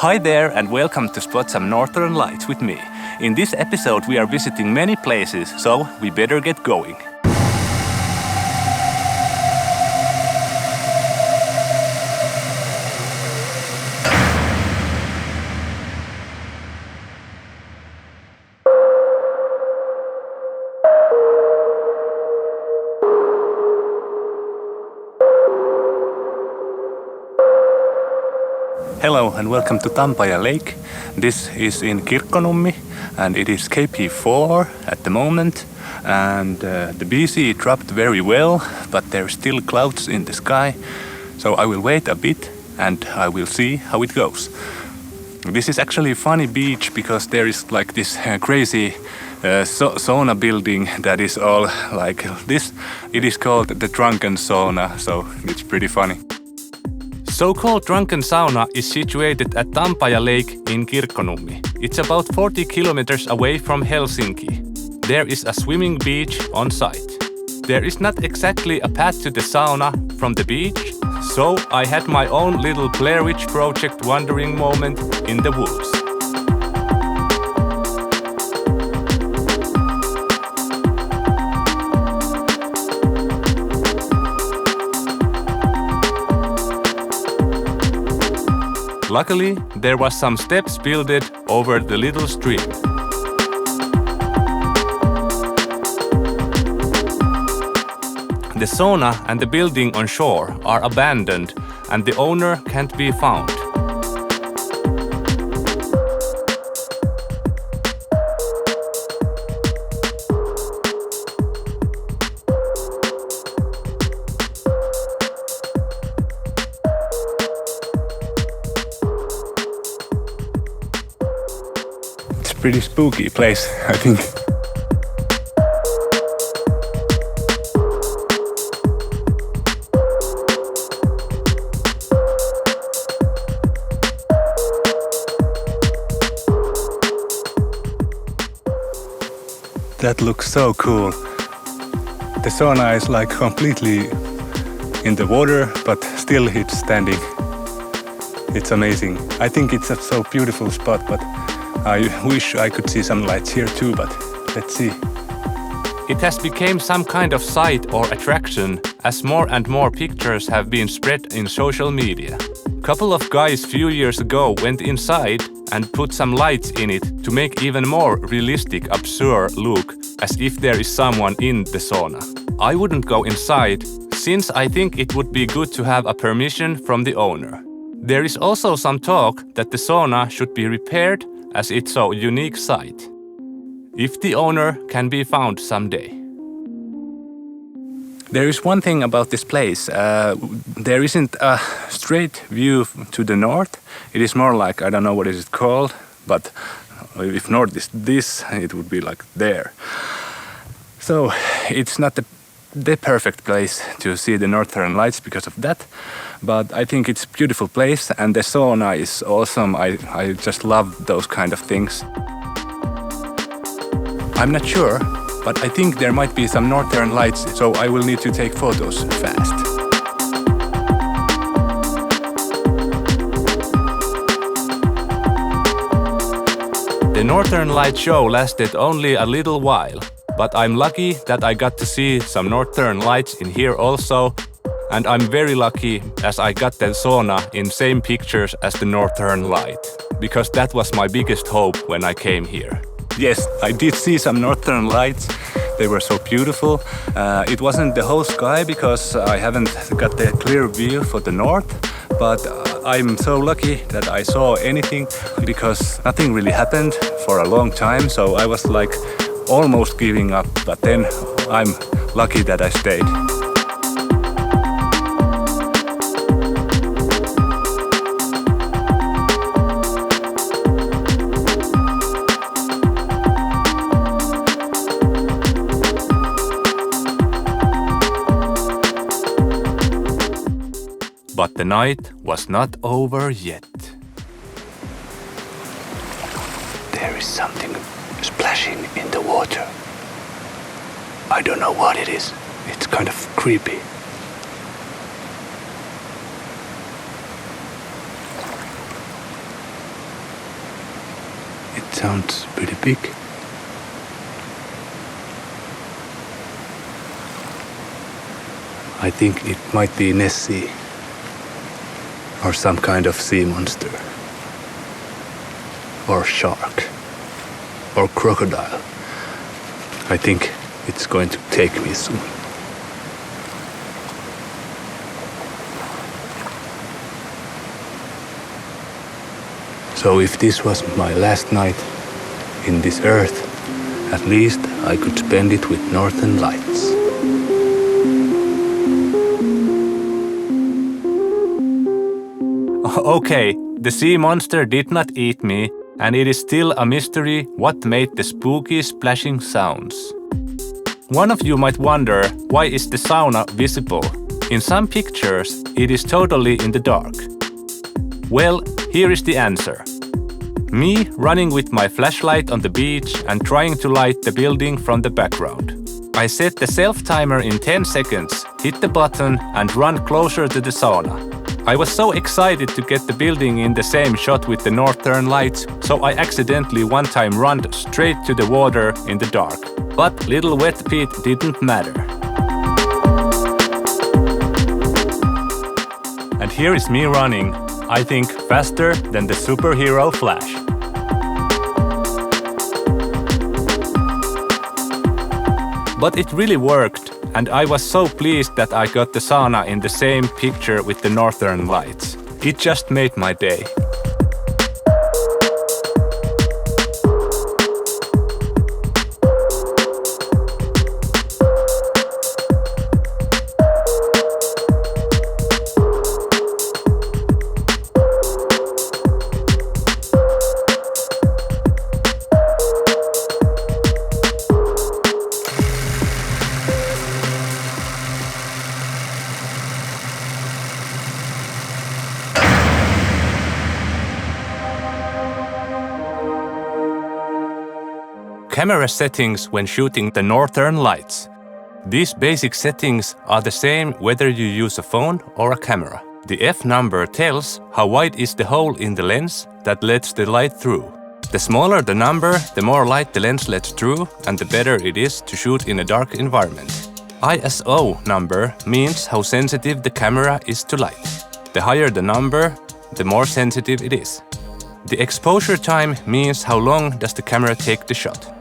Hi there and welcome to Spot Some Northern Lights with me. In this episode we are visiting many places, so we better get going. Hello and welcome to Tampaja Lake. This is in Kirkkonummi and it is KP4 at the moment, and the BC dropped very well, but there are still clouds in the sky, so I will wait a bit and I will see how it goes. This is actually a funny beach because there is like this crazy sauna building that is all like this. It is called the Drunken Sauna, so it's pretty funny. So-called Drunken Sauna is situated at Tampaja Lake in Kirkkonummi. It's about 40 kilometers away from Helsinki. There is a swimming beach on site. There is not exactly a path to the sauna from the beach, so I had my own little Blair Witch Project wandering moment in the woods. Luckily, there was some steps builded over the little stream. The sauna and the building on shore are abandoned and the owner can't be found. Pretty spooky place, I think. That looks so cool. The sauna is like completely in the water, but still it's standing. It's amazing. I think it's a so beautiful spot, but I wish I could see some lights here too, but let's see. It has become some kind of site or attraction as more and more pictures have been spread in social media. Couple of guys few years ago went inside and put some lights in it to make even more realistic, absurd look, as if there is someone in the sauna. I wouldn't go inside, since I think it would be good to have a permission from the owner. There is also some talk that the sauna should be repaired as it's a unique site. If the owner can be found someday. There is one thing about this place. There isn't a straight view to the north. It is more like, I don't know what is it called, but if north is this, it would be like there. So it's not the perfect place to see the northern lights because of that, but I think it's a beautiful place and the sauna is awesome. I just love those kind of things. I'm not sure, but I think there might be some northern lights, so I will need to take photos fast. The Northern Light show lasted only a little while, but I'm lucky that I got to see some northern lights in here also, and I'm very lucky as I got the sauna in same pictures as the northern light, because that was my biggest hope when I came here. Yes, I did see some northern lights. They were so beautiful. It wasn't the whole sky because I haven't got the clear view for the north, but I'm so lucky that I saw anything because nothing really happened for a long time, so I was like almost giving up, but then I'm lucky that I stayed. But the night was not over yet. There is something splashing in the water. I don't know what it is. It's kind of creepy. sounds pretty big. I think it might be Nessie or some kind of sea monster or shark or crocodile. I think it's going to take me soon. So if this was my last night in this earth, at least I could spend it with Northern Lights. Okay, the sea monster did not eat me, and it is still a mystery what made the spooky splashing sounds. One of you might wonder, why is the sauna visible? In some pictures, it is totally in the dark. Well, here is the answer. Me running with my flashlight on the beach and trying to light the building from the background. I set the self-timer in 10 seconds, hit the button and run closer to the sauna. I was so excited to get the building in the same shot with the Northern Lights, so I accidentally one time ran straight to the water in the dark. But little wet Pete didn't matter. And here is me running, I think faster than the superhero Flash. But it really worked, and I was so pleased that I got the sauna in the same picture with the Northern Lights. It just made my day. Camera settings when shooting the Northern Lights. These basic settings are the same whether you use a phone or a camera. The F number tells how wide is the hole in the lens that lets the light through. The smaller the number, the more light the lens lets through and the better it is to shoot in a dark environment. ISO number means how sensitive the camera is to light. The higher the number, the more sensitive it is. The exposure time means how long does the camera take the shot.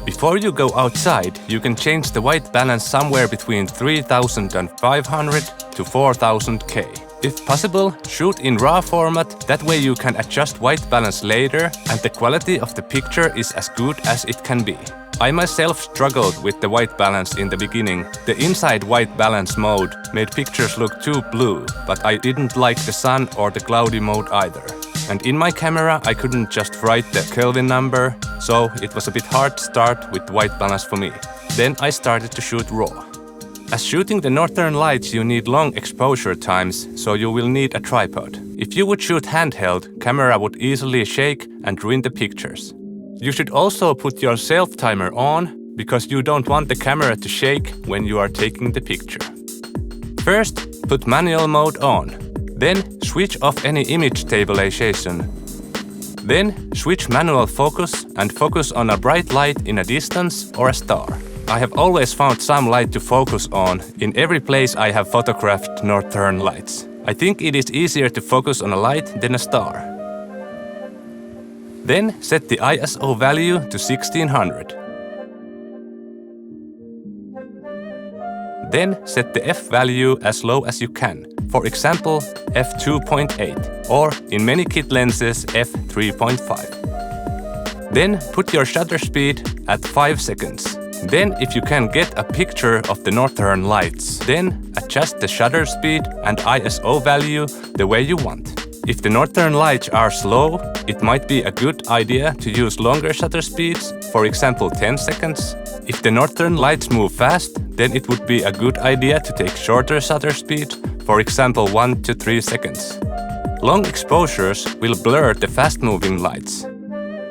Before you go outside, you can change the white balance somewhere between 3500 to 4000K. If possible, shoot in RAW format, that way you can adjust white balance later and the quality of the picture is as good as it can be. I myself struggled with the white balance in the beginning. The inside white balance mode made pictures look too blue, but I didn't like the sun or the cloudy mode either. And in my camera I couldn't just write the Kelvin number, so it was a bit hard to start with the white balance for me. Then I started to shoot RAW. As shooting the Northern Lights you need long exposure times, so you will need a tripod. If you would shoot handheld, camera would easily shake and ruin the pictures. You should also put your self-timer on, because you don't want the camera to shake when you are taking the picture. First, put manual mode on. Then switch off any image stabilization. Then switch manual focus and focus on a bright light in a distance or a star. I have always found some light to focus on in every place I have photographed Northern Lights. I think it is easier to focus on a light than a star. Then set the ISO value to 1600. Then set the F value as low as you can, for example f2.8 or in many kit lenses f3.5. Then put your shutter speed at 5 seconds. Then if you can get a picture of the Northern Lights, then adjust the shutter speed and ISO value the way you want. If the Northern Lights are slow, it might be a good idea to use longer shutter speeds, for example 10 seconds. If the Northern Lights move fast, then it would be a good idea to take shorter shutter speeds, for example 1 to 3 seconds. Long exposures will blur the fast-moving lights.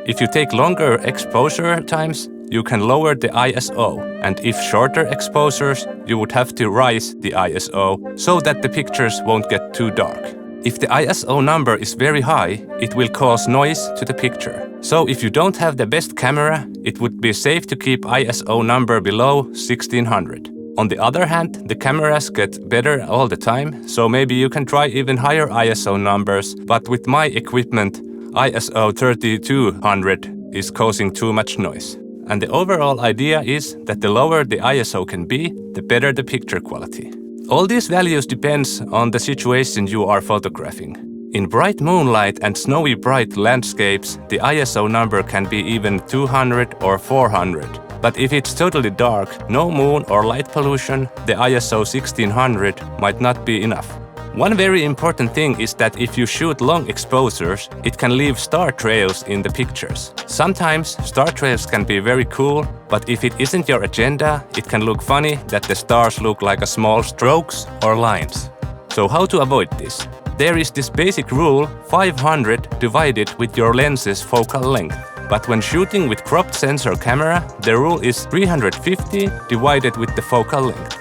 If you take longer exposure times, you can lower the ISO, and if shorter exposures, you would have to raise the ISO so that the pictures won't get too dark. If the ISO number is very high, it will cause noise to the picture. So if you don't have the best camera, it would be safe to keep ISO number below 1600. On the other hand, the cameras get better all the time, so maybe you can try even higher ISO numbers, but with my equipment, ISO 3200 is causing too much noise. And the overall idea is that the lower the ISO can be, the better the picture quality. All these values depends on the situation you are photographing. In bright moonlight and snowy bright landscapes, the ISO number can be even 200 or 400. But if it's totally dark, no moon or light pollution, the ISO 1600 might not be enough. One very important thing is that if you shoot long exposures, it can leave star trails in the pictures. Sometimes star trails can be very cool, but if it isn't your agenda, it can look funny that the stars look like a small strokes or lines. So how to avoid this? There is this basic rule 500 divided with your lens's focal length. But when shooting with cropped sensor camera, the rule is 350 divided with the focal length.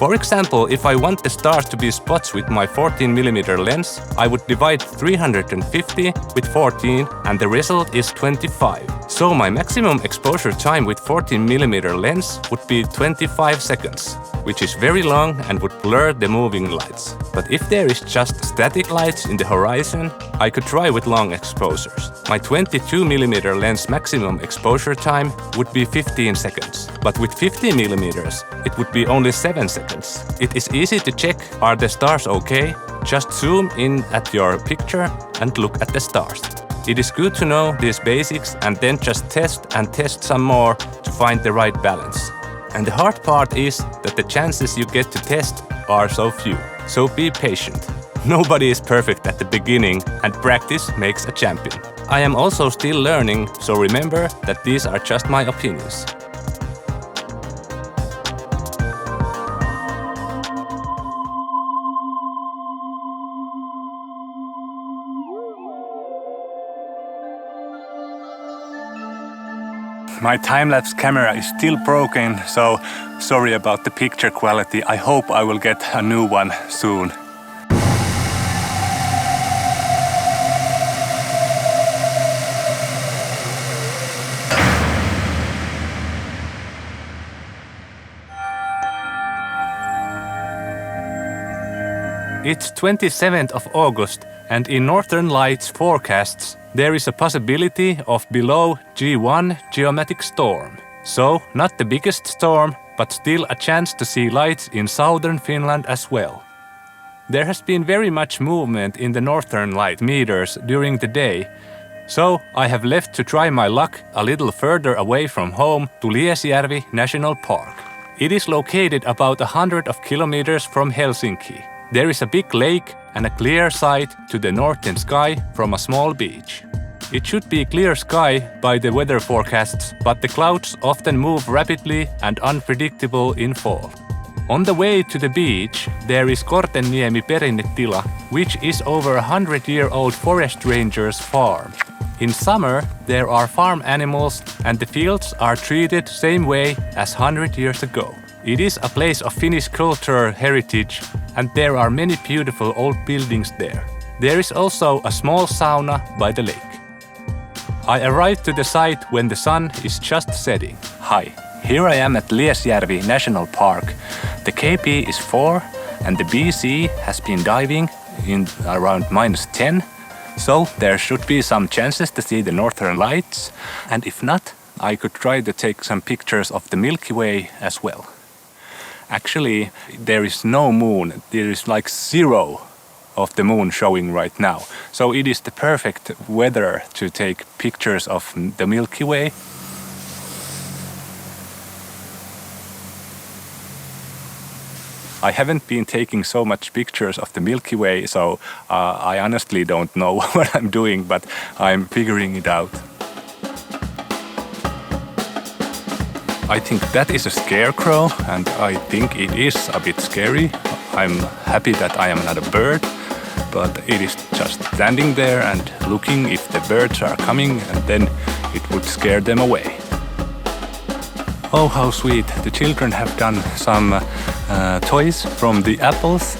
For example, if I want the stars to be spots with my 14mm lens, I would divide 350 with 14 and the result is 25. So my maximum exposure time with 14mm lens would be 25 seconds, which is very long and would blur the moving lights. But if there is just static lights in the horizon, I could try with long exposures. My 22mm lens maximum exposure time would be 15 seconds, but with 50mm it would be only 7 seconds. It is easy to check, are the stars okay? Just zoom in at your picture and look at the stars. It is good to know these basics and then just test some more to find the right balance. And the hard part is that the chances you get to test are so few. So be patient. Nobody is perfect at the beginning and practice makes a champion. I am also still learning, so remember that these are just my opinions. My time-lapse camera is still broken, so sorry about the picture quality. I hope I will get a new one soon. It's 27th of August and in Northern Lights forecasts there is a possibility of below G1 geometric storm. So, not the biggest storm, but still a chance to see lights in southern Finland as well. There has been very much movement in the northern light meters during the day, so I have left to try my luck a little further away from home to Liesjärvi National Park. It is located about 100 kilometers from Helsinki. There is a big lake and a clear sight to the northern sky from a small beach. It should be clear sky by the weather forecasts, but the clouds often move rapidly and unpredictable in fall. On the way to the beach, there is Kortenniemi Perinnetila, which is over 100-year-old forest ranger's farm. In summer, there are farm animals and the fields are treated same way as 100 years ago. It is a place of Finnish cultural heritage and there are many beautiful old buildings there. There is also a small sauna by the lake. I arrived to the site when the sun is just setting. Hi, here I am at Liesjärvi National Park. The KP is 4 and the BC has been diving in around -10, so there should be some chances to see the northern lights, and if not, I could try to take some pictures of the Milky Way as well. Actually, there is no moon. There is like 0 of the moon showing right now. So it is the perfect weather to take pictures of the Milky Way. I haven't been taking so much pictures of the Milky Way, so I honestly don't know what I'm doing, but I'm figuring it out. I think that is a scarecrow, and I think it is a bit scary. I'm happy that I am not a bird, but it is just standing there and looking if the birds are coming, and then it would scare them away. Oh, how sweet. The children have done some toys from the apples.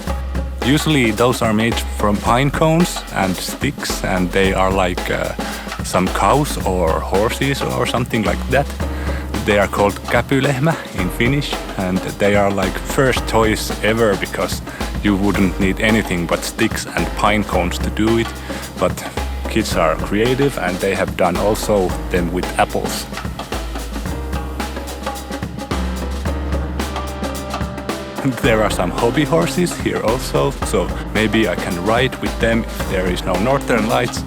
Usually those are made from pine cones and sticks, and they are like some cows or horses or something like that. They are called käpylehmä in Finnish, and they are like first toys ever because you wouldn't need anything but sticks and pine cones to do it. But kids are creative and they have done also them with apples. There are some hobby horses here also, so maybe I can ride with them if there is no northern lights,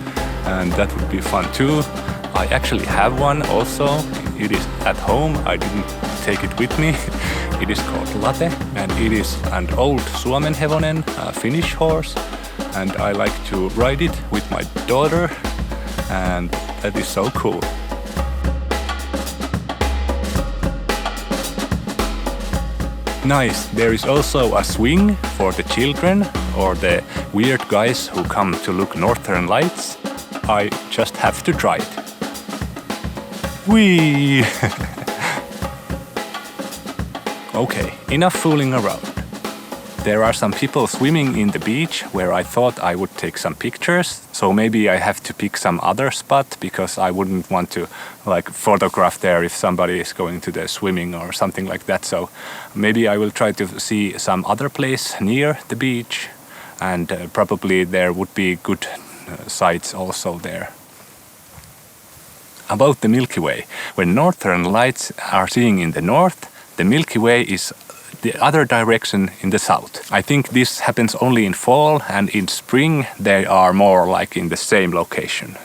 and that would be fun too. I actually have one also. It is at home. I didn't take it with me. It is called Latte, and it is an old Suomenhevonen, a Finnish horse, and I like to ride it with my daughter, and that is so cool. Nice. There is also a swing for the children or the weird guys who come to look northern lights. I just have to try it. Whee! Okay, enough fooling around. There are some people swimming in the beach where I thought I would take some pictures, so maybe I have to pick some other spot because I wouldn't want to like photograph there if somebody is going to the swimming or something like that. So maybe I will try to see some other place near the beach, and probably there would be good sights also there. About the Milky Way. When northern lights are seen in the north, the Milky Way is the other direction in the south. I think this happens only in fall, and in spring they are more like in the same location.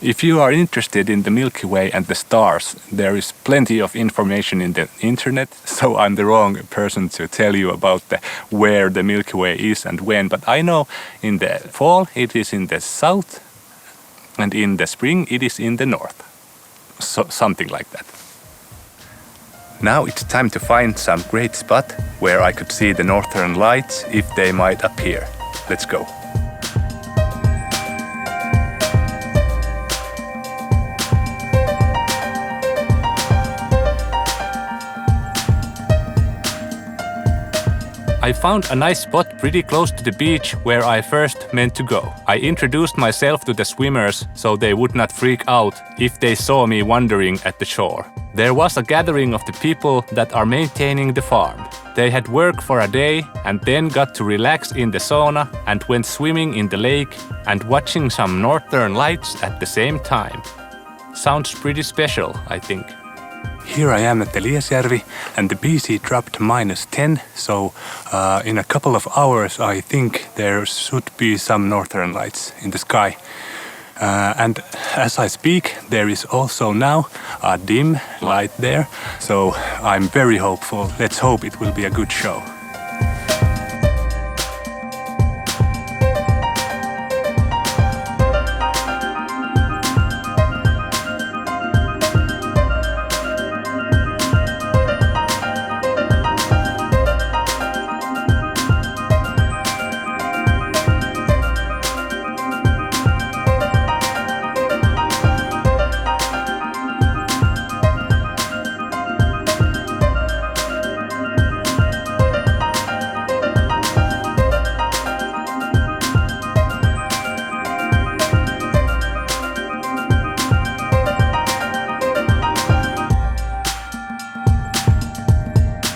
If you are interested in the Milky Way and the stars, there is plenty of information in the internet, so I'm the wrong person to tell you about where the Milky Way is and when, but I know in the fall it is in the south, and in the spring it is in the north. So, something like that. Now it's time to find some great spot where I could see the northern lights if they might appear. Let's go. I found a nice spot pretty close to the beach where I first meant to go. I introduced myself to the swimmers so they would not freak out if they saw me wandering at the shore. There was a gathering of the people that are maintaining the farm. They had work for a day and then got to relax in the sauna and went swimming in the lake and watching some northern lights at the same time. Sounds pretty special, I think. Here I am at the Liesjärvi, and the BC dropped -10, so in a couple of hours I think there should be some northern lights in the sky. And as I speak, there is also now a dim light there, so I'm very hopeful. Let's hope it will be a good show.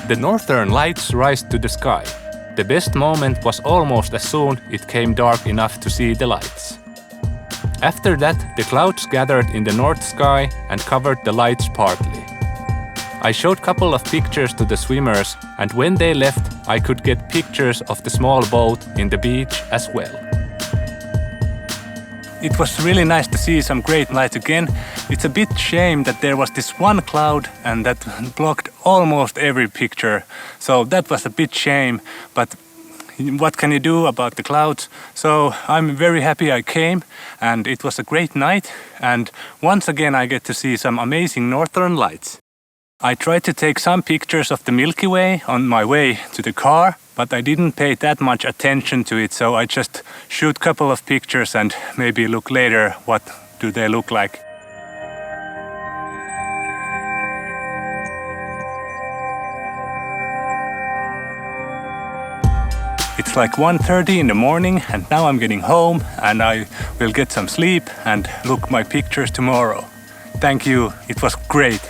The northern lights rise to the sky. The best moment was almost as soon it came dark enough to see the lights. After that, the clouds gathered in the north sky and covered the lights partly. I showed a couple of pictures to the swimmers, and when they left, I could get pictures of the small boat in the beach as well. It was really nice to see some great lights again. It's a bit shame that there was this one cloud and that blocked almost every picture. So that was a bit shame, but what can you do about the clouds? So I'm very happy I came, and it was a great night, and once again I get to see some amazing northern lights. I tried to take some pictures of the Milky Way on my way to the car, but I didn't pay that much attention to it, so I just shoot a couple of pictures and maybe look later what do they look like. It's like 1:30 in the morning and now I'm getting home and I will get some sleep and look my pictures tomorrow. Thank you, it was great.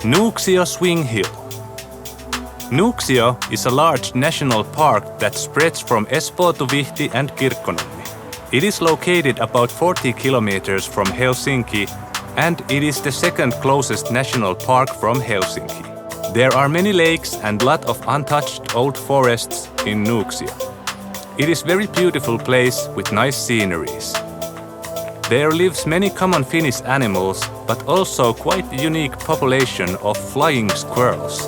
Nuuksio Swing Hill. Nuuksio is a large national park that spreads from Espoo to Vihti and Kirkkonummi. It is located about 40 kilometers from Helsinki and it is the second closest national park from Helsinki. There are many lakes and lot of untouched old forests in Nuuksio. It is very beautiful place with nice sceneries. There lives many common Finnish animals, but also quite unique population of flying squirrels.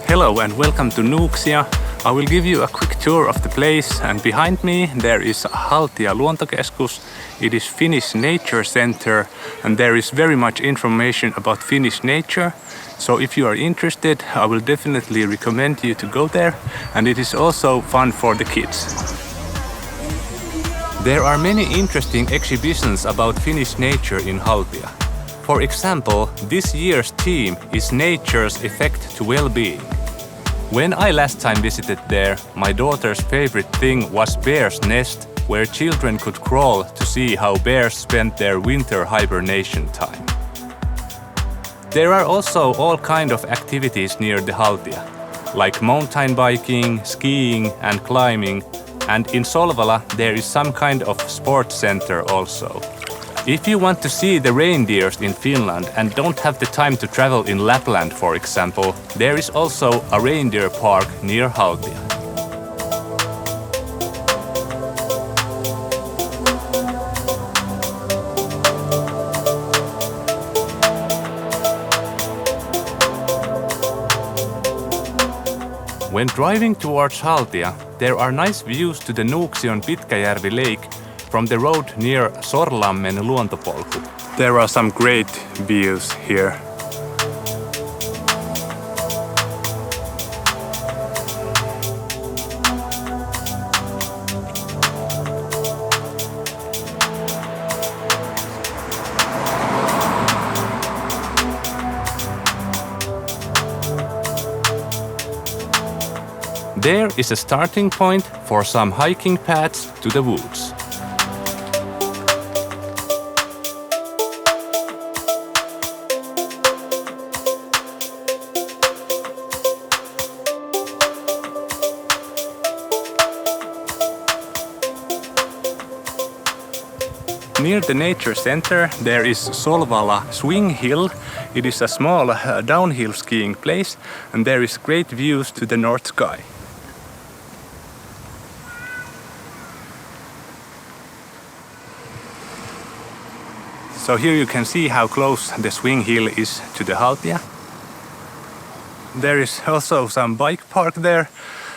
Hello and welcome to Nuuksio. I will give you a quick tour of the place, and behind me there is Haltia Luontokeskus. It is Finnish nature center and there is very much information about Finnish nature. So if you are interested, I will definitely recommend you to go there, and it is also fun for the kids. There are many interesting exhibitions about Finnish nature in Haltia. For example, this year's theme is Nature's Effect to Well-being. When I last time visited there, my daughter's favorite thing was Bear's Nest, where children could crawl to see how bears spend their winter hibernation time. There are also all kind of activities near the Haltia, like mountain biking, skiing and climbing, and in Solvala there is some kind of sports center also. If you want to see the reindeers in Finland and don't have the time to travel in Lapland, for example, there is also a reindeer park near Haltia. When driving towards Haltia, there are nice views to the Nuuksion Pitkäjärvi Lake from the road near Sorlammen luontopolku. There are some great views here. There is a starting point for some hiking paths to the woods. Near the nature center there is Solvala Swing Hill. It is a small downhill skiing place and there is great views to the north sky. So here you can see how close the swing hill is to the Haltia. There is also some bike park there,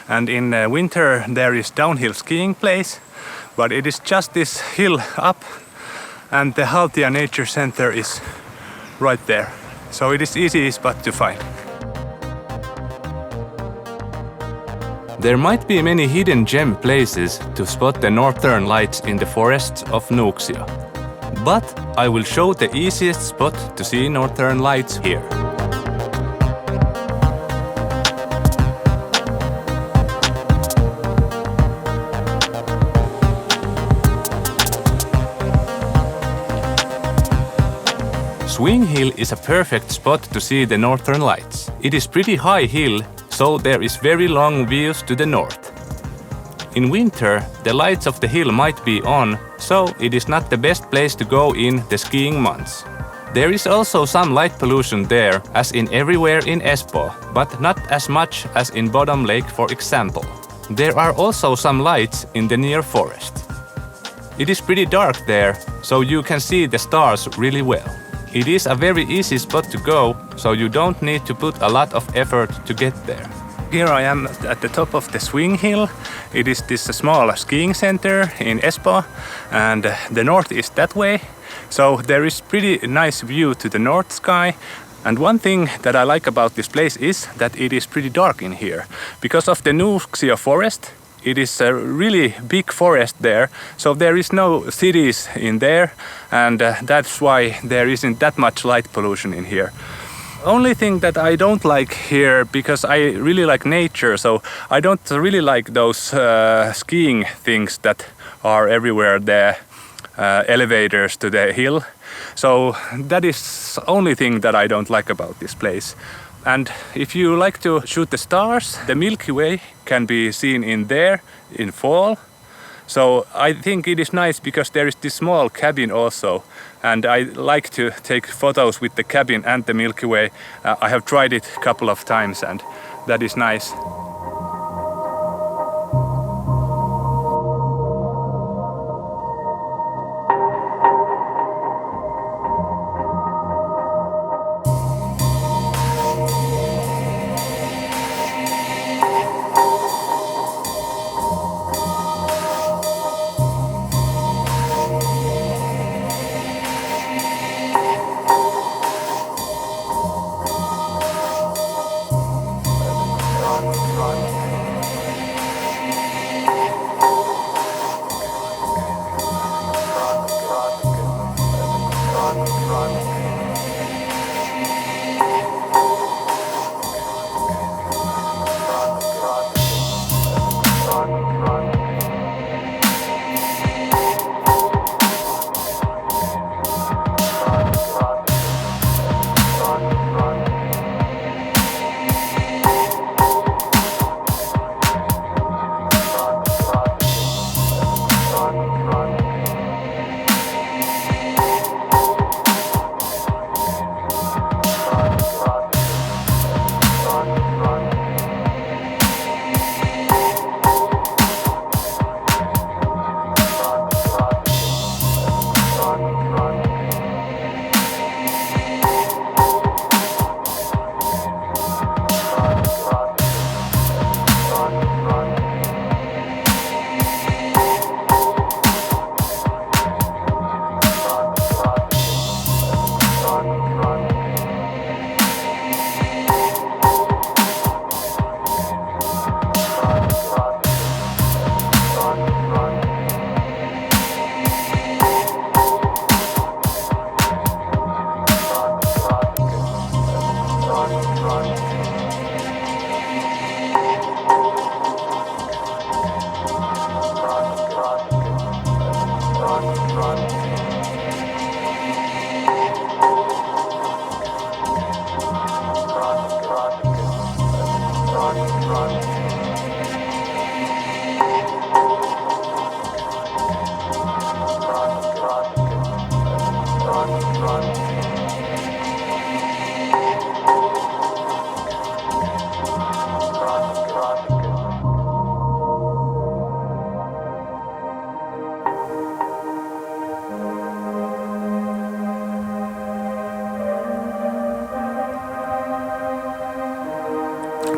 and in winter there is downhill skiing place, but it is just this hill up and the Haltia Nature Center is right there. So it is easy spot to find. There might be many hidden gem places to spot the northern lights in the forests of Nuuksio. But I will show the easiest spot to see northern lights here. Swing Hill is a perfect spot to see the northern lights. It is pretty high hill, so there is very long views to the north. In winter, the lights of the hill might be on, so it is not the best place to go in the skiing months. There is also some light pollution there, as in everywhere in Espoo, but not as much as in Bottom Lake, for example. There are also some lights in the near forest. It is pretty dark there, so you can see the stars really well. It is a very easy spot to go, so you don't need to put a lot of effort to get there. Here I am at the top of the Swing Hill. It is this small skiing center in Espoo, and the north is that way. So there is pretty nice view to the north sky. And one thing that I like about this place is that it is pretty dark in here. Because of the Nuuksio forest, it is a really big forest there, so there is no cities in there, and that's why there isn't that much light pollution in here. Only thing that I don't like here, because I really like nature, so I don't really like those skiing things that are everywhere, the elevators to the hill. So that is only thing that I don't like about this place. And if you like to shoot the stars, the Milky Way can be seen in there in fall. So I think it is nice because there is this small cabin also. And I like to take photos with the cabin and the Milky Way. I have tried it a couple of times and that is nice.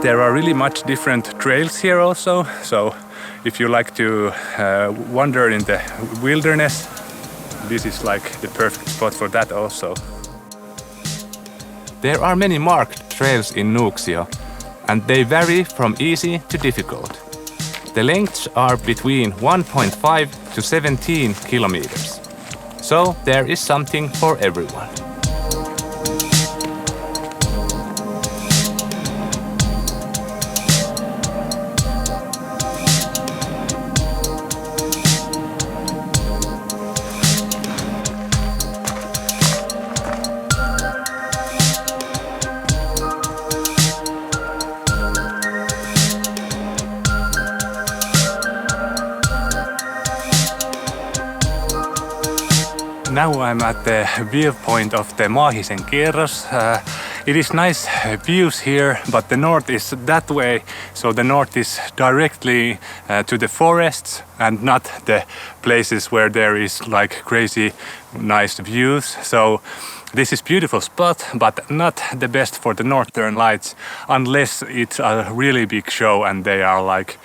There are really much different trails here also, so if you like to wander in the wilderness, this is like the perfect spot for that also. There are many marked trails in Nuuksio, and they vary from easy to difficult. The lengths are between 1.5 to 17 kilometers. So there is something for everyone. Now I'm at the viewpoint of the Maahisen Kerros. It is nice views here, but the north is that way, so the north is directly to the forests and not the places where there is like crazy nice views. So this is beautiful spot, but not the best for the northern lights unless it's a really big show and they are like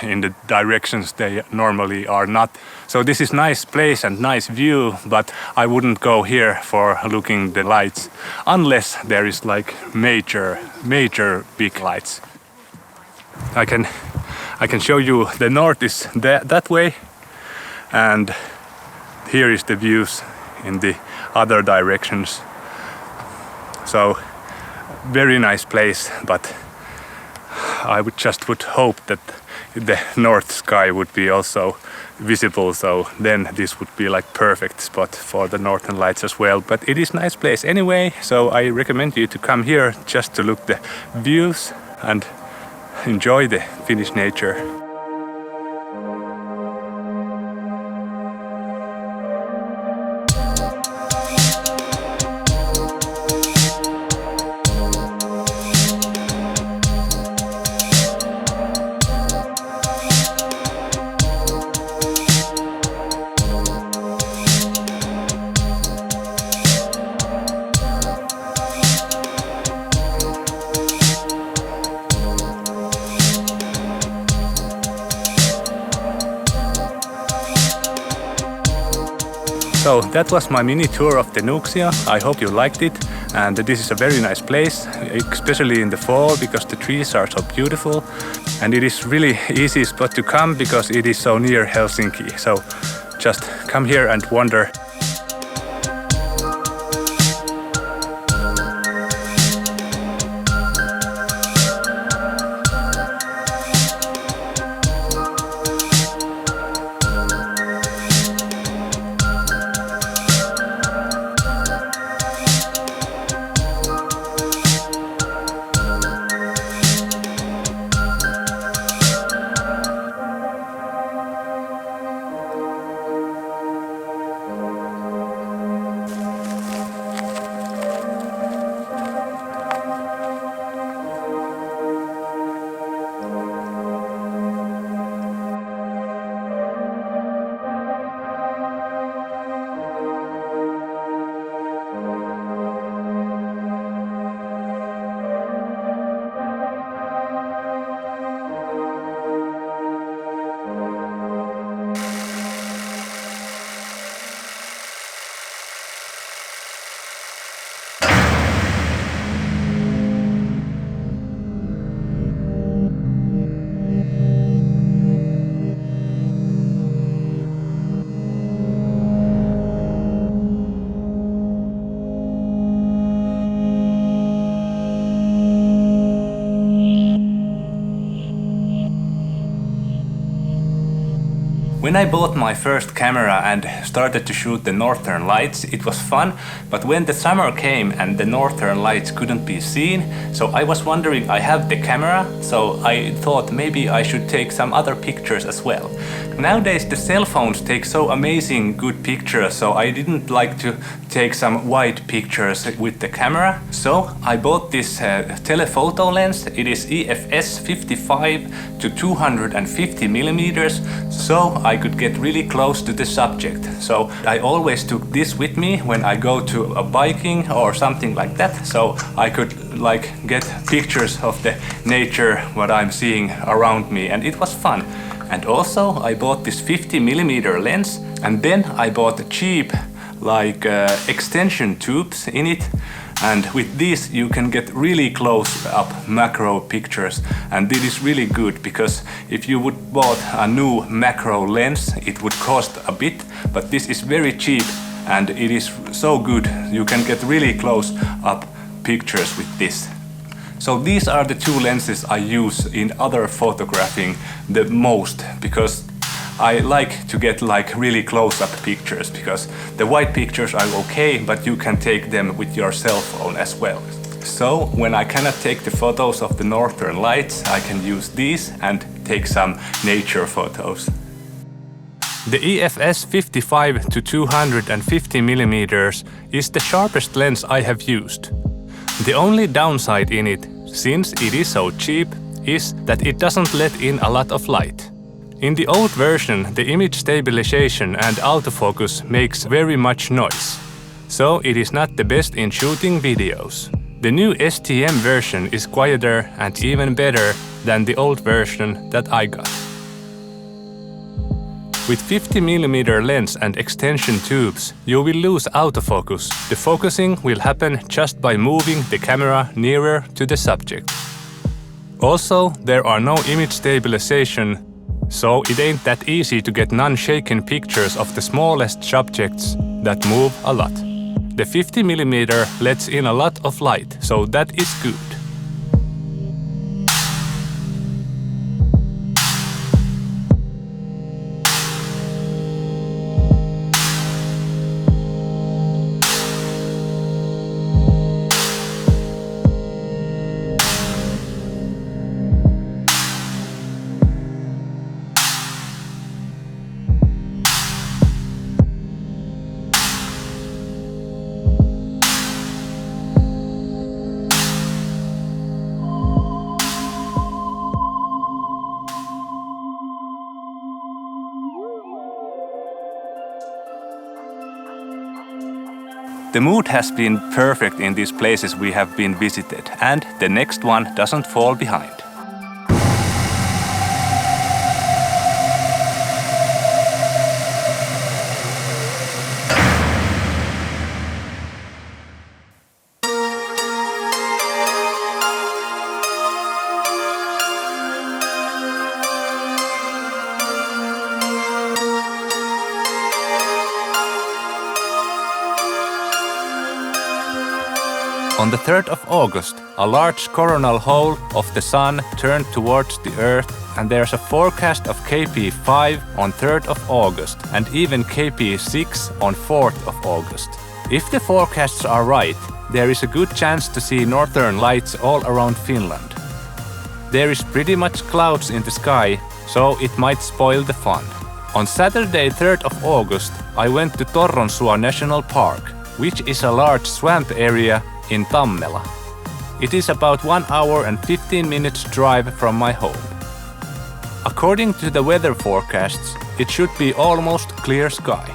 in the directions they normally are not. So this is nice place and nice view, but I wouldn't go here for looking the lights unless there is like major big lights. I can show you the north is that way, and here is the views in the other directions. So very nice place, but I would hope that the north sky would be also visible, so then this would be like perfect spot for the northern lights as well. But it is nice place anyway, so I recommend you to come here just to look the views and enjoy the Finnish nature. So that was my mini tour of the Nuuksio. I hope you liked it, and this is a very nice place, especially in the fall because the trees are so beautiful, and it is really easy spot to come because it is so near Helsinki. So just come here and wander. When I bought my first camera and started to shoot the northern lights, it was fun, but when the summer came and the northern lights couldn't be seen, so I was wondering, I have the camera, so I thought maybe I should take some other pictures as well. Nowadays the cell phones take so amazing good pictures, so I didn't like to take some wide pictures with the camera. So I bought this telephoto lens. It is EFS 55 to 250 millimeters, so I could get really close to the subject. So I always took this with me when I go to a biking or something like that, so I could like get pictures of the nature what I'm seeing around me, and it was fun. And also I bought this 50 millimeter lens, and then I bought a cheap like extension tubes in it, and with these you can get really close up macro pictures, and this is really good because if you would bought a new macro lens it would cost a bit, but this is very cheap and it is so good. You can get really close up pictures with this. So these are the two lenses I use in other photographing the most, because I like to get like really close-up pictures, because the wide pictures are okay, but you can take them with your cell phone as well. So when I cannot take the photos of the northern lights, I can use these and take some nature photos. The EFS 55 to 250 mm is the sharpest lens I have used. The only downside in it, since it is so cheap, is that it doesn't let in a lot of light. In the old version, the image stabilization and autofocus makes very much noise, so it is not the best in shooting videos. The new STM version is quieter and even better than the old version that I got. With 50mm lens and extension tubes, you will lose autofocus. The focusing will happen just by moving the camera nearer to the subject. Also, there are no image stabilization, so it ain't that easy to get non-shaken pictures of the smallest subjects that move a lot. The 50mm lets in a lot of light, so that is good. The mood has been perfect in these places we have been visited, and the next one doesn't fall behind. On the 3rd of August, a large coronal hole of the Sun turned towards the Earth, and there's a forecast of KP5 on 3rd of August and even KP6 on 4th of August. If the forecasts are right, there is a good chance to see northern lights all around Finland. There is pretty much clouds in the sky, so it might spoil the fun. On Saturday 3rd of August, I went to Torronsuo National Park, which is a large swamp area in Tampajā. It is about 1 hour and 15 minutes drive from my home. According to the weather forecasts, it should be almost clear sky.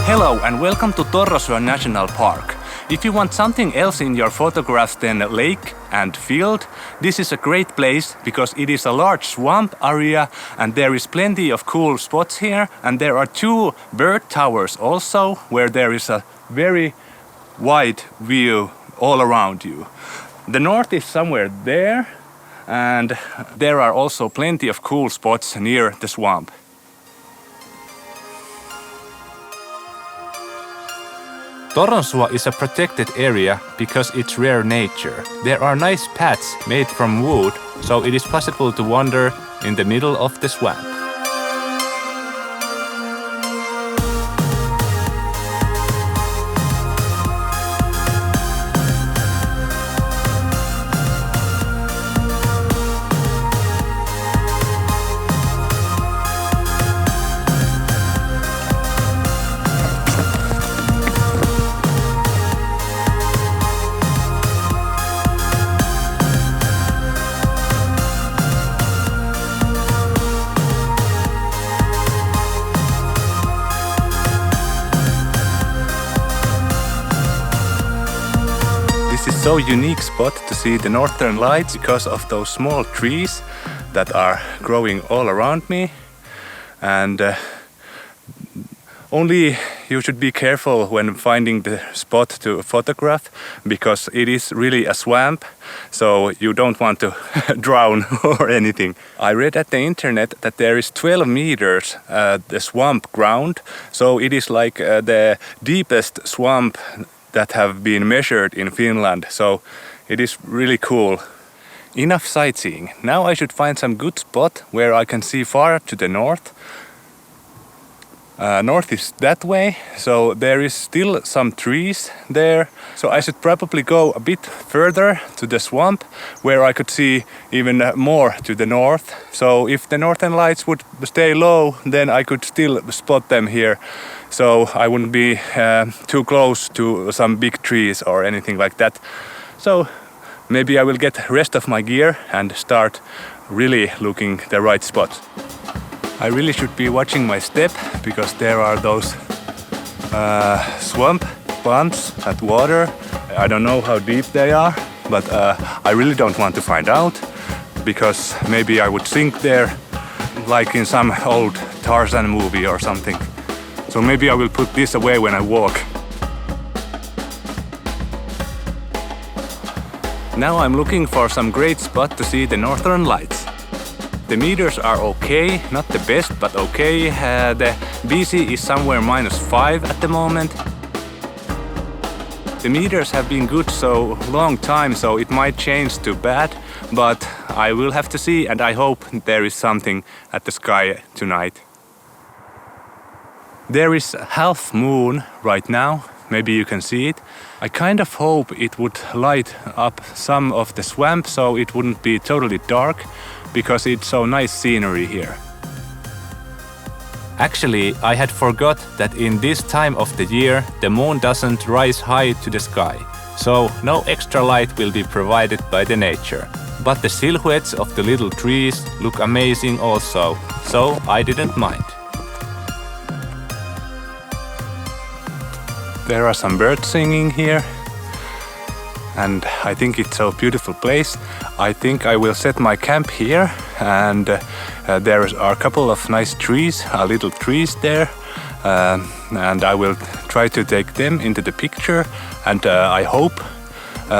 Hello and welcome to Torronsuo National Park. If you want something else in your photographs than a lake and field, this is a great place because it is a large swamp area and there is plenty of cool spots here, and there are 2 bird towers also where there is a very wide view all around you. The north is somewhere there, and there are also plenty of cool spots near the swamp. Torronsuo is a protected area because it's rare nature. There are nice paths made from wood, so it is possible to wander in the middle of the swamp. so unique spot to see the northern lights because of those small trees that are growing all around me. And only you should be careful when finding the spot to photograph, because it is really a swamp, so you don't want to drown or anything. I read at the internet that there is 12 meters the swamp ground, so it is like the deepest swamp that have been measured in Finland, so it is really cool. Enough sightseeing. Now I should find some good spot where I can see far to the north. North is that way, so there is still some trees there. So I should probably go a bit further to the swamp where I could see even more to the north. So if the northern lights would stay low, then I could still spot them here. So I wouldn't be too close to some big trees or anything like that. So maybe I will get rest of my gear and start really looking the right spot. I really should be watching my step, because there are those swamp ponds at water. I don't know how deep they are, but I really don't want to find out, because maybe I would sink there like in some old Tarzan movie or something. So maybe I will put this away when I walk. Now I'm looking for some great spot to see the northern lights. The meters are okay, not the best, but okay. The BC is somewhere -5 at the moment. The meters have been good so long time, so it might change to bad, but I will have to see, and I hope there is something at the sky tonight. There is half moon right now, maybe you can see it. I kind of hope it would light up some of the swamp so it wouldn't be totally dark, because it's so nice scenery here. Actually, I had forgot that in this time of the year the moon doesn't rise high to the sky, so no extra light will be provided by the nature. But the silhouettes of the little trees look amazing also, so I didn't mind. There are some birds singing here, and I think it's a beautiful place. I think I will set my camp here, and there are a couple of nice trees, little trees there, and I will try to take them into the picture, and I hope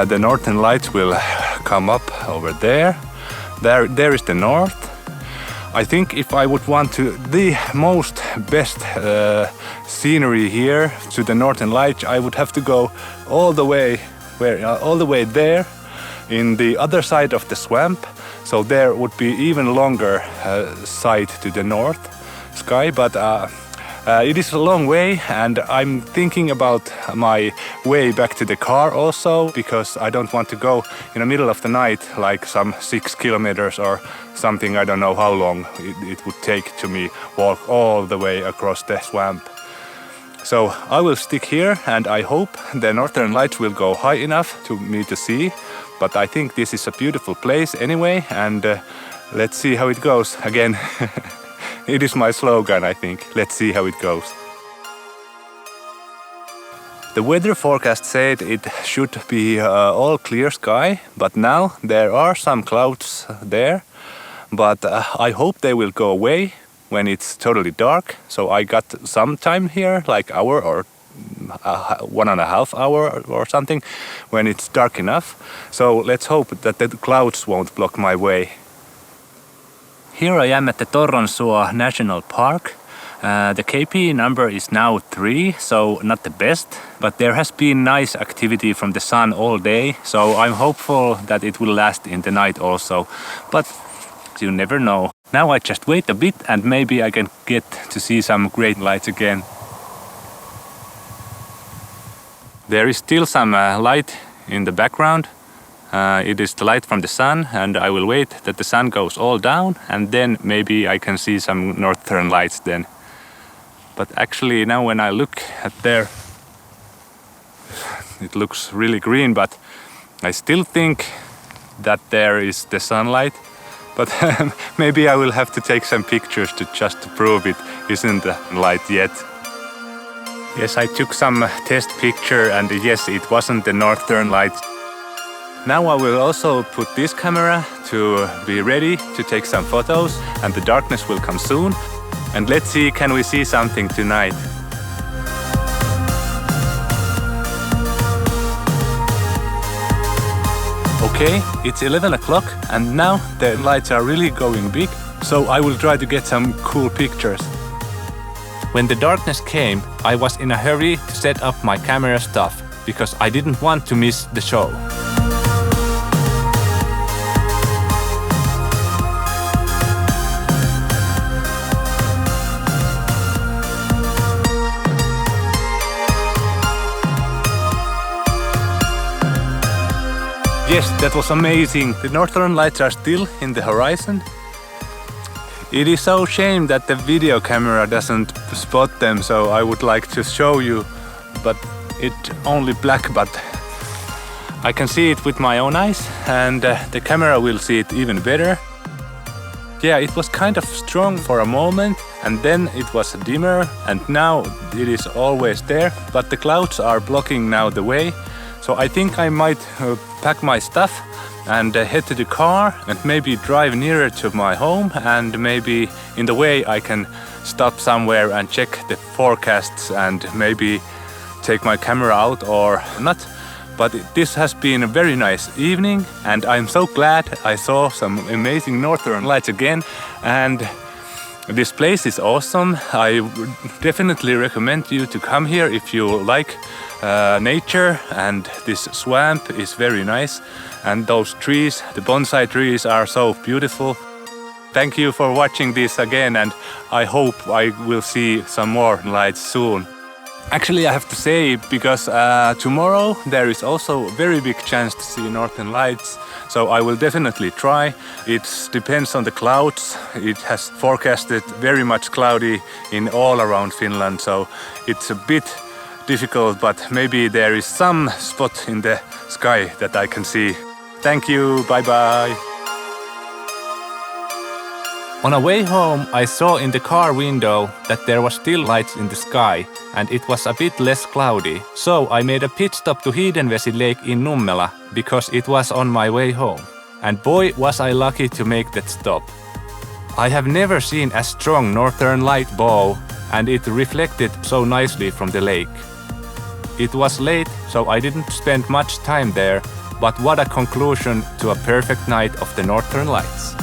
the northern lights will come up over there. There is the north. I think if I would want the most best scenery here to the northern lights, I would have to go all the way there in the other side of the swamp, so there would be even longer sight to the north sky, but it is a long way, and I'm thinking about my way back to the car also, because I don't want to go in the middle of the night, like some 6 kilometers or something. I don't know how long it would take to me walk all the way across the swamp. So I will stick here, and I hope the northern lights will go high enough to me to see. But I think this is a beautiful place anyway, and let's see how it goes. Again, it is my slogan, I think. Let's see how it goes. The weather forecast said it should be all clear sky, but now there are some clouds there. But I hope they will go away when it's totally dark. So I got some time here, like hour or 1.5 hour or something, when it's dark enough. So let's hope that the clouds won't block my way. Here I am at the Torronsuo National Park. The KP number is now 3, so not the best, but there has been nice activity from the sun all day, so I'm hopeful that it will last in the night also, but you never know. Now I just wait a bit, and maybe I can get to see some great lights again. There is still some light in the background. It is the light from the sun, and I will wait that the sun goes all down, and then maybe I can see some northern lights then. But actually now when I look at there, it looks really green, but I still think that there is the sunlight. But maybe I will have to take some pictures just to prove it isn't the light yet. Yes, I took some test picture, and yes, it wasn't the northern light. Now I will also put this camera to be ready to take some photos, and the darkness will come soon. And let's see, can we see something tonight? Okay, it's 11 o'clock and now the lights are really going big, so I will try to get some cool pictures. When the darkness came, I was in a hurry to set up my camera stuff because I didn't want to miss the show. Yes, that was amazing. The northern lights are still in the horizon. It is so shame that the video camera doesn't spot them, so I would like to show you, but it's only black, but I can see it with my own eyes, and the camera will see it even better. Yeah, it was kind of strong for a moment, and then it was dimmer, and now it is always there, but the clouds are blocking now the way. So I think I might pack my stuff and head to the car and maybe drive nearer to my home, and maybe in the way I can stop somewhere and check the forecasts and maybe take my camera out or not. But this has been a very nice evening and I'm so glad I saw some amazing northern lights again, and this place is awesome. I definitely recommend you to come here if you like nature, and this swamp is very nice, and those trees, the bonsai trees, are so beautiful. Thank you for watching this again, and I hope I will see some more lights soon. Actually, I have to say, because tomorrow there is also a very big chance to see northern lights, so I will definitely try. It depends on the clouds. It has forecasted very much cloudy in all around Finland, so it's a bit difficult, but maybe there is some spot in the sky that I can see. Thank you, bye bye. On our way home, I saw in the car window that there was still lights in the sky and it was a bit less cloudy. So I made a pit stop to Hiidenvesi Lake in Nummela because it was on my way home. And boy, was I lucky to make that stop. I have never seen a strong northern light bow, and it reflected so nicely from the lake. It was late, so I didn't spend much time there, but what a conclusion to a perfect night of the northern lights.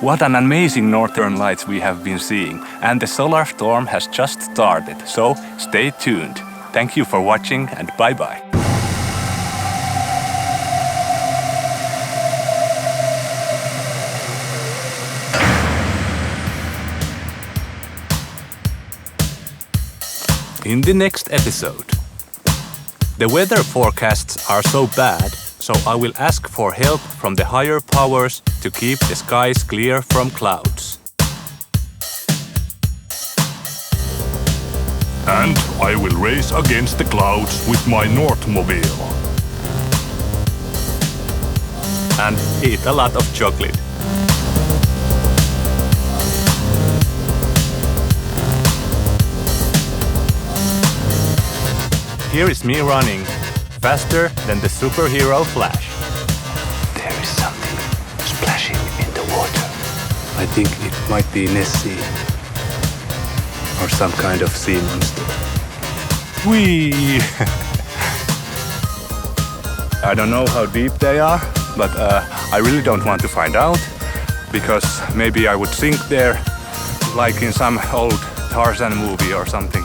What an amazing northern lights we have been seeing, and the solar storm has just started, so stay tuned. Thank you for watching and bye bye. In the next episode, the weather forecasts are so bad, so I will ask for help from the higher powers to keep the skies clear from clouds. And I will race against the clouds with my Northmobile. And eat a lot of chocolate. here is me running, faster than the superhero Flash. There is something splashing in the water. I think it might be Nessie or some kind of sea monster. Whee! I don't know how deep they are, but I really don't want to find out, because maybe I would sink there like in some old Tarzan movie or something.